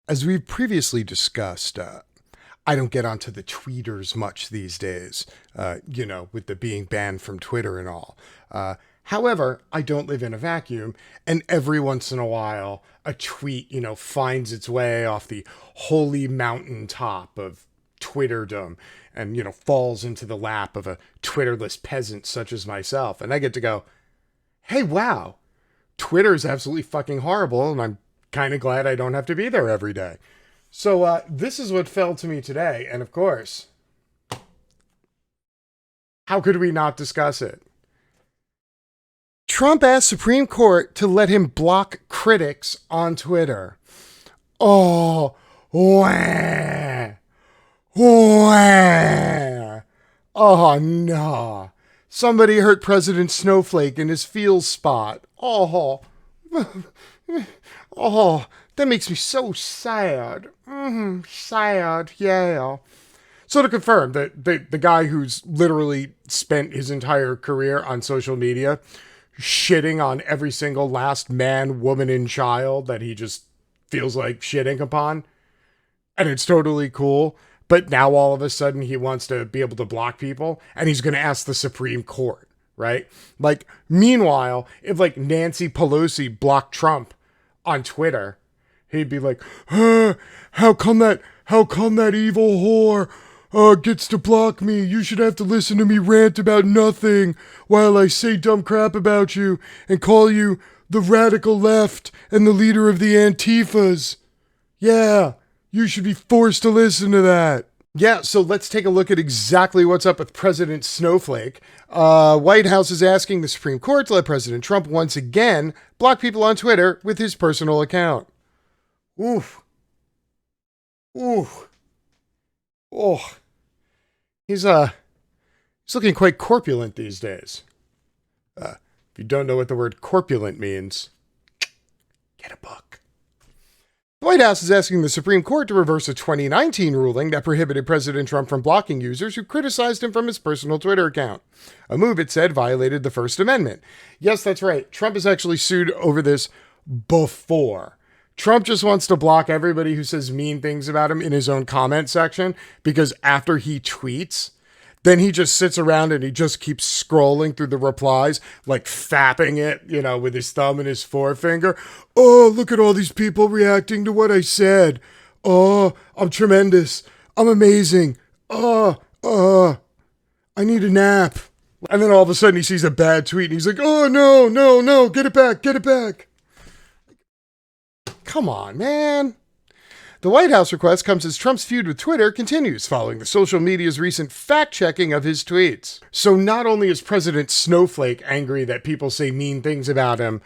As we've previously discussed, I don't get onto the tweeters much these days, with the being banned from Twitter and all. However, I don't live in a vacuum, and every once in a while, a tweet, finds its way off the holy mountaintop of Twitterdom and, falls into the lap of a Twitterless peasant such as myself. And I get to go, hey, wow, Twitter is absolutely fucking horrible, and I'm kind of glad I don't have to be there every day. So this is what fell to me today, and of course, how could we not discuss it? Trump asked Supreme Court to let him block critics on Twitter. Oh, wah, wah. Oh, no. Somebody hurt President Snowflake in his feels spot. Oh, oh, that makes me so sad. Sad, yeah. So to confirm, the guy who's literally spent his entire career on social media shitting on every single last man, woman, and child that he just feels like shitting upon, and it's totally cool, but now all of a sudden he wants to be able to block people, and he's going to ask the Supreme Court, right? Like, meanwhile, if like Nancy Pelosi blocked Trump on Twitter, he'd be like, how come that evil whore gets to block me? You should have to listen to me rant about nothing while I say dumb crap about you and call you the radical left and the leader of the Antifas. Yeah, you should be forced to listen to that. Yeah, so let's take a look at exactly what's up with President Snowflake. White House is asking the Supreme Court to let President Trump once again block people on Twitter with his personal account. Oof. Oh. He's looking quite corpulent these days. If you don't know what the word corpulent means, get a book. The White House is asking the Supreme Court to reverse a 2019 ruling that prohibited President Trump from blocking users who criticized him from his personal Twitter account. A move, it said, violated the First Amendment. Yes, that's right. Trump has actually sued over this before. Trump just wants to block everybody who says mean things about him in his own comment section, because after he tweets, then he just sits around and he just keeps scrolling through the replies, like fapping it, with his thumb and his forefinger. Oh, look at all these people reacting to what I said. Oh, I'm tremendous. I'm amazing. I need a nap. And then all of a sudden he sees a bad tweet and he's like, oh, no, get it back. Come on, man. The White House request comes as Trump's feud with Twitter continues following the social media's recent fact-checking of his tweets. So not only is President Snowflake angry that people say mean things about him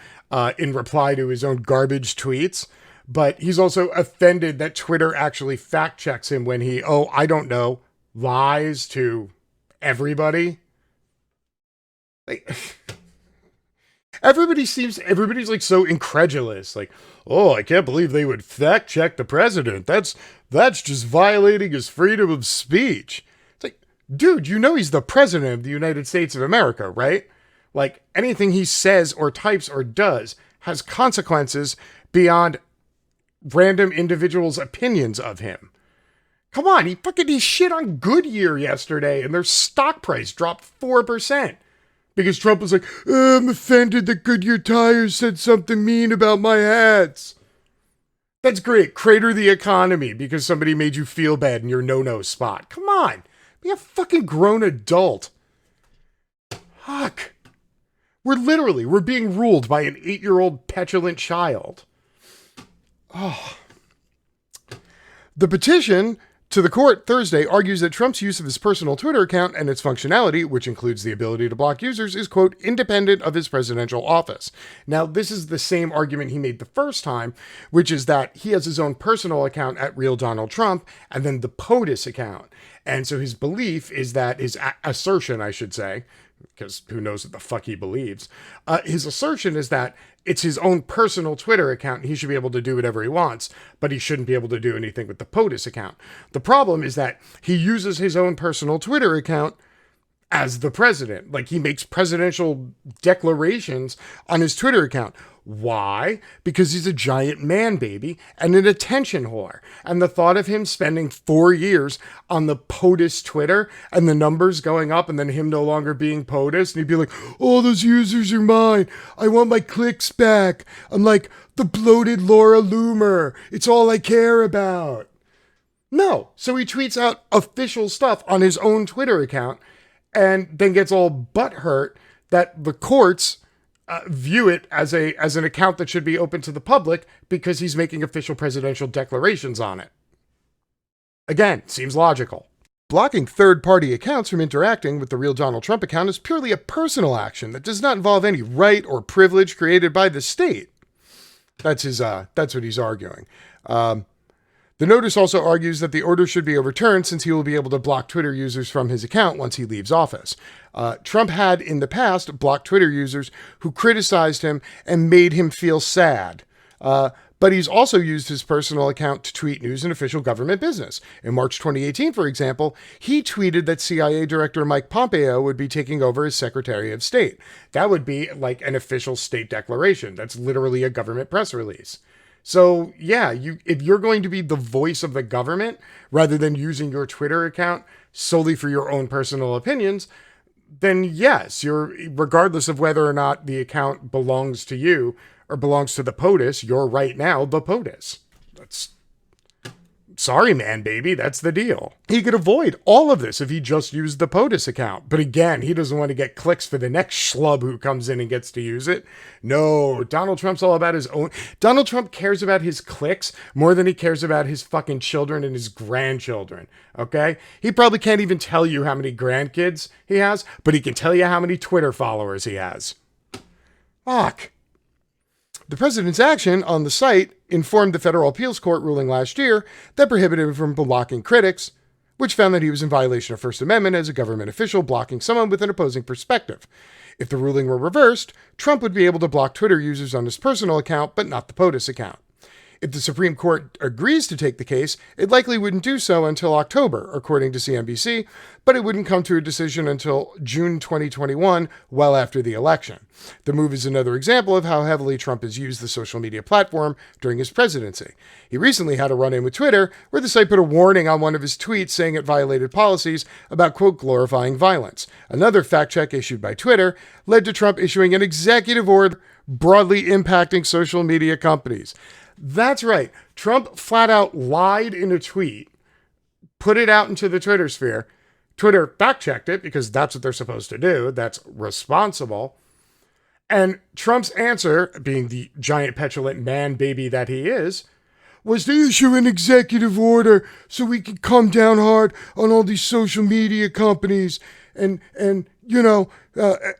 in reply to his own garbage tweets, but he's also offended that Twitter actually fact-checks him when he, lies to everybody. Like... Everybody's like so incredulous. Like, oh, I can't believe they would fact check the president. That's just violating his freedom of speech. It's like, dude, he's the president of the United States of America, right? Like, anything he says or types or does has consequences beyond random individuals' opinions of him. Come on, he shit on Goodyear yesterday and their stock price dropped 4%. Because Trump was like, I'm offended that Goodyear Tires said something mean about my hats. That's great. Crater the economy because somebody made you feel bad in your no-no spot. Come on. Be a fucking grown adult. Fuck. We're being ruled by an 8-year-old petulant child. Oh. The petition to the court Thursday argues that Trump's use of his personal Twitter account and its functionality, which includes the ability to block users, is, quote, independent of his presidential office. Now, this is the same argument he made the first time, which is that he has his own personal account at Real Donald Trump and then the POTUS account. And so his belief is that his assertion, I should say, because who knows what the fuck he believes, his assertion is that it's his own personal Twitter account and he should be able to do whatever he wants, but he shouldn't be able to do anything with the POTUS account. The problem is that he uses his own personal Twitter account as the president. Like, he makes presidential declarations on his Twitter account. Why? Because he's a giant man baby and an attention whore. And the thought of him spending 4 years on the POTUS Twitter and the numbers going up and then him no longer being POTUS, and he'd be like, "Oh, those users are mine. I want my clicks back. I'm like the bloated Laura Loomer. It's all I care about." No. So he tweets out official stuff on his own Twitter account and then gets all butthurt that the courts view it as an account that should be open to the public because he's making official presidential declarations on it. Again, seems logical. Blocking third-party accounts from interacting with the real Donald Trump account is purely a personal action that does not involve any right or privilege created by the state. That's what he's arguing. The notice also argues that the order should be overturned since he will be able to block Twitter users from his account once he leaves office. Trump had in the past blocked Twitter users who criticized him and made him feel sad. But he's also used his personal account to tweet news and official government business. In March 2018, for example, he tweeted that CIA Director Mike Pompeo would be taking over as Secretary of State. That would be like an official state declaration. That's literally a government press release. So yeah, if you're going to be the voice of the government rather than using your Twitter account solely for your own personal opinions, then yes, regardless of whether or not the account belongs to you or belongs to the POTUS, you're right now the POTUS. Sorry, man, baby, that's the deal. He could avoid all of this if he just used the POTUS account. But again, he doesn't want to get clicks for the next schlub who comes in and gets to use it. No, Donald Trump's all about his own. Donald Trump cares about his clicks more than he cares about his fucking children and his grandchildren, okay? He probably can't even tell you how many grandkids he has, but he can tell you how many Twitter followers he has. Fuck. The president's action on the site informed the federal appeals court ruling last year that prohibited him from blocking critics, which found that he was in violation of First Amendment as a government official blocking someone with an opposing perspective. If the ruling were reversed, Trump would be able to block Twitter users on his personal account, but not the POTUS account. If the Supreme Court agrees to take the case, it likely wouldn't do so until October, according to CNBC, but it wouldn't come to a decision until June 2021, well after the election. The move is another example of how heavily Trump has used the social media platform during his presidency. He recently had a run-in with Twitter, where the site put a warning on one of his tweets saying it violated policies about, quote, glorifying violence. Another fact check issued by Twitter led to Trump issuing an executive order broadly impacting social media companies. That's right. Trump flat out lied in a tweet, put it out into the Twitter sphere. Twitter fact-checked it because that's what they're supposed to do. That's responsible. And Trump's answer, being the giant petulant man baby that he is, was to issue an executive order so we could come down hard on all these social media companies and you know,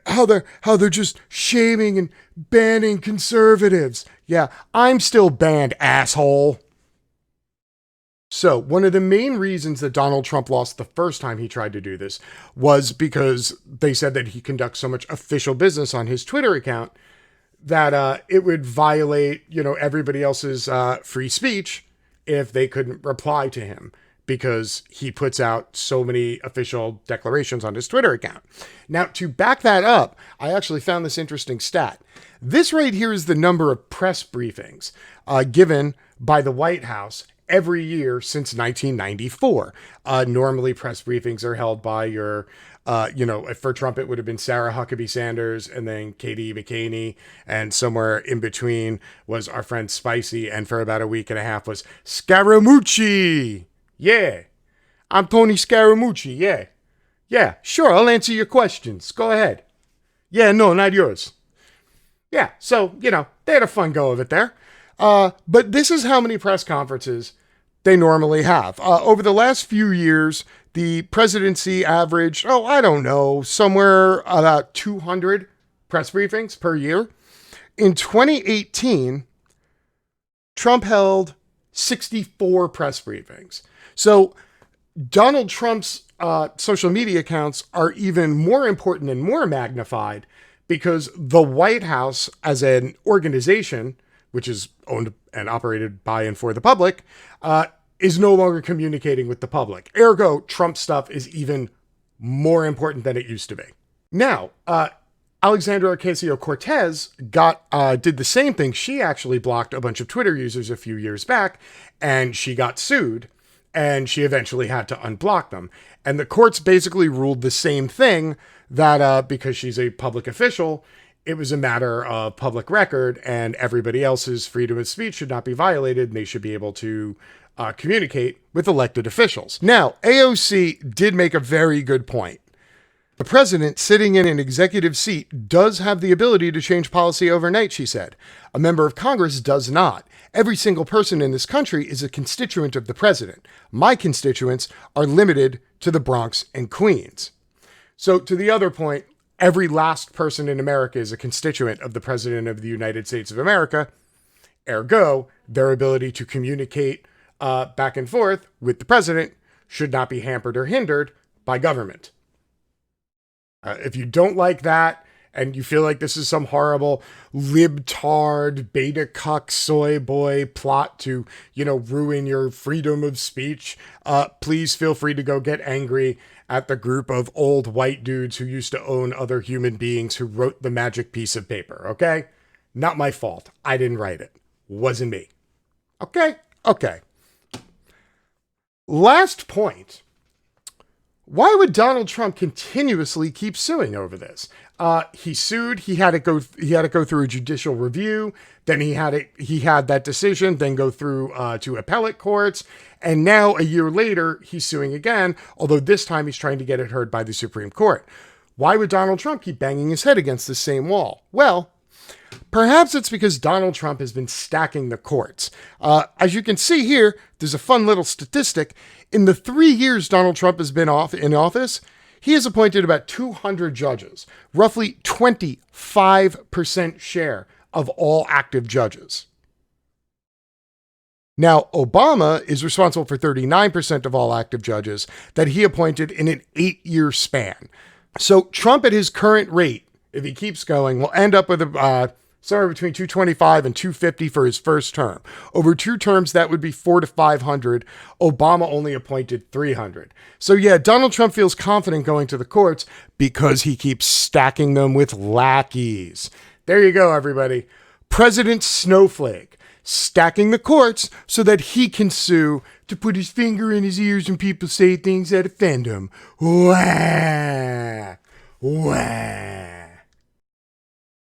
how they're just shaming and banning conservatives. Yeah, I'm still banned, asshole. So one of the main reasons that Donald Trump lost the first time he tried to do this was because they said that he conducts so much official business on his Twitter account that it would violate, everybody else's free speech if they couldn't reply to him, because he puts out so many official declarations on his Twitter account. Now, to back that up, I actually found this interesting stat. This right here is the number of press briefings given by the White House every year since 1994. Normally, press briefings are held by your, for Trump, it would have been Sarah Huckabee Sanders and then Katie McCaney. And somewhere in between was our friend Spicy. And for about a week and a half was Scaramucci. Yeah, I'm Tony Scaramucci. Yeah. Yeah, sure. I'll answer your questions. Go ahead. Yeah, no, not yours. Yeah. So, they had a fun go of it there. But this is how many press conferences they normally have. Over the last few years, the presidency averaged, somewhere about 200 press briefings per year. In 2018, Trump held 64 press briefings. So Donald Trump's social media accounts are even more important and more magnified because the White House as an organization, which is owned and operated by and for the public, is no longer communicating with the public. Ergo, Trump stuff is even more important than it used to be. Now, Alexandra Ocasio-Cortez did the same thing. She actually blocked a bunch of Twitter users a few years back, and she got sued, and she eventually had to unblock them. And the courts basically ruled the same thing, that because she's a public official, it was a matter of public record, and everybody else's freedom of speech should not be violated, and they should be able to communicate with elected officials. Now, AOC did make a very good point. The president sitting in an executive seat does have the ability to change policy overnight, she said. A member of Congress does not. Every single person in this country is a constituent of the president. My constituents are limited to the Bronx and Queens. So to the other point, every last person in America is a constituent of the president of the United States of America. Ergo, their ability to communicate back and forth with the president should not be hampered or hindered by government. If you don't like that, and you feel like this is some horrible libtard, beta cuck, soy boy plot to, ruin your freedom of speech, please feel free to go get angry at the group of old white dudes who used to own other human beings who wrote the magic piece of paper, okay? Not my fault. I didn't write it. Wasn't me. Okay? Okay. Last point. Why would Donald Trump continuously keep suing over this? He sued. He had to go through a judicial review. Then he had that decision. Then go through to appellate courts. And now a year later, he's suing again. Although this time he's trying to get it heard by the Supreme Court. Why would Donald Trump keep banging his head against the same wall? Well, perhaps it's because Donald Trump has been stacking the courts. As you can see here, there's a fun little statistic. In the 3 years Donald Trump has been in office, he has appointed about 200 judges, roughly 25% share of all active judges. Now, Obama is responsible for 39% of all active judges that he appointed in an 8-year span. So Trump at his current rate, if he keeps going, will end up with somewhere between 225 and 250 for his first term. Over 2 terms, that would be 400 to 500. Obama only appointed 300. So yeah, Donald Trump feels confident going to the courts because he keeps stacking them with lackeys. There you go, everybody. President Snowflake stacking the courts so that he can sue to put his finger in his ears when people say things that offend him. Wah! Wah!